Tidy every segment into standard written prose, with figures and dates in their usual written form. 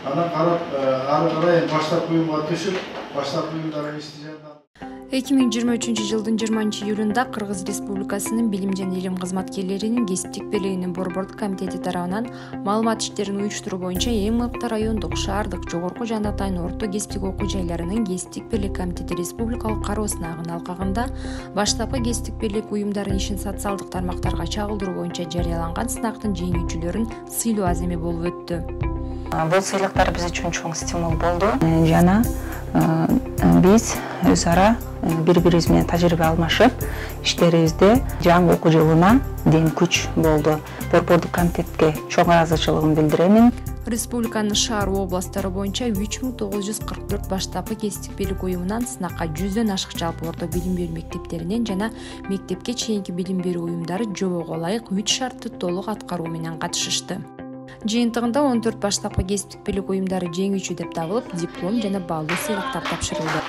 Ana karab ары карай баштапкы уюмга түшүп, баштапкы уюмдардын ишти жардам. 2023 жылдын 20-июлунда Кыргыз Республикасынын билим жана илим кызматкерлеринин кесиптик бийлигинин борбордук комитети тарабынан маалымат иштерин уюштуруу боюнча эң мыкты райондук, шаардык, жогорку жана атайын орто кесиптик окуу жайларынын кесиптик бирлик комитети республикалык кароо сынагын алкагында баштапкы кесиптик бирлик уюмдардын ишин социалдык тармактарга чагылдыруу боюнча жарыяланган сынактын жеңүүчүлөрүн сыйлоо аземи болуп өттү. Бул сыйлыктар биз үчүн чоң стимул болду. Жана биз өз ара бири-бирибиз менен тажрыйба алмашып, иштерибизде жаңы окуу жылына дем күч болду. Борбордук комитетке чоң ыраазычылыгымды билдирем. Республиканын шаар областтары боюнча 3944 баштапкы кесиптик бийлик уюмунан сынакка 100дөн ашык жалпы орто билим берүү мектептеринен жана мектепке чейинки билим берүү уюмдары жобого ылайык 3 шартты толук аткаруу менен катышышты. Жыйынтыгында 14 баштапкы кесиптик бийлик уюмдары жеңүүчү деп табылып, диплом жана баалуу сыйлыктар тапшырылды.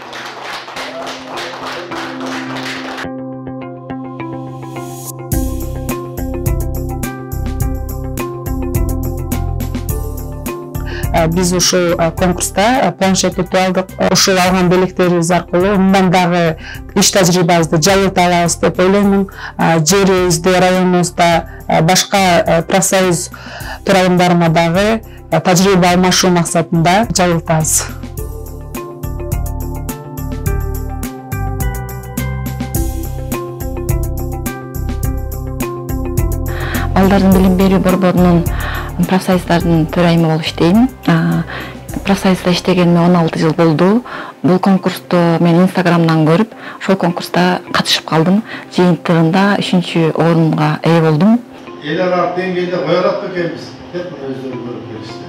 Биз ушул конкурста планшет өтүп алдык. Ушул алган белектерибиз аркылуу мындан дагы иш тажрыйбабызды жалыта алабыз деп ойлоймун. Жерибизде, районубузда башка профсоюз туралымдарына дагы тажрыйба алмашуу максатында жалытабыз. Балдардын билим берүү борборунун профсоюздардын төрайымы болуп иштейм. Профсоюзда иштегениме 16 жыл болду. Бул конкурсту мен Инстаграмдан көрүп, ошол конкурста катышып калдым. Жыйынтыгында 3-орунга ээ болдум. Эл аралык деңгээлде кое алат экенбиз деп өздөрү көрүп келишти.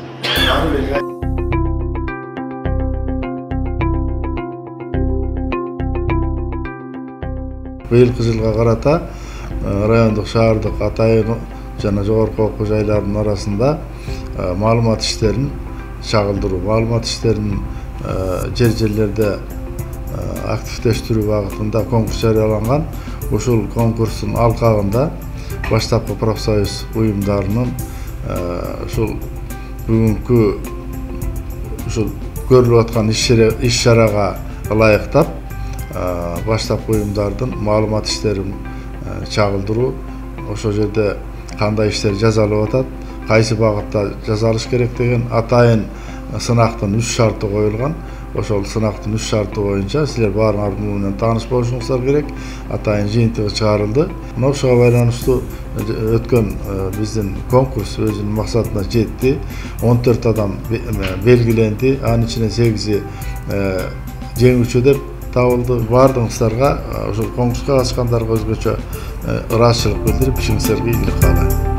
Быйылкы жылга карата райондук, шаардык, атайын жана жогорку окуу жайларынын арасында маалымат иштерин чагылдыруу, маалымат иштерин жерлерде активдештирүү багытында конкурс жарыяланган. Ушул конкурстун алкагында баштапкы профсоюз уюмдарынын ушул бүгүнкү ушул көрүлүп аткан иш чарага ылайыктап баштапкы уюмдардын маалымат иштерин чагылдыруу, ошол жерде кандай иштер жасалып атат, кайсы багытта жасалыш керек деген атайын сынактын 3 шарты коюлган. Ошол сынактын 3 шарты боюнча силер баарыңар муну менен тааныш болушуңуздар керек. Атайын жыйынтыгы чыгарылды. Мына ушуга байланыштуу өткөн биздин конкурс өзүнүн максатына жетти. 14 адам белгиленди. Анын ичинен 8 жеңүүчү деп табылды. Бардыгыңыздарга ошол конкурска катышкандарга өзгөчө ыраазычылык билдирип, ишиңиздерге ийгилик каалайм.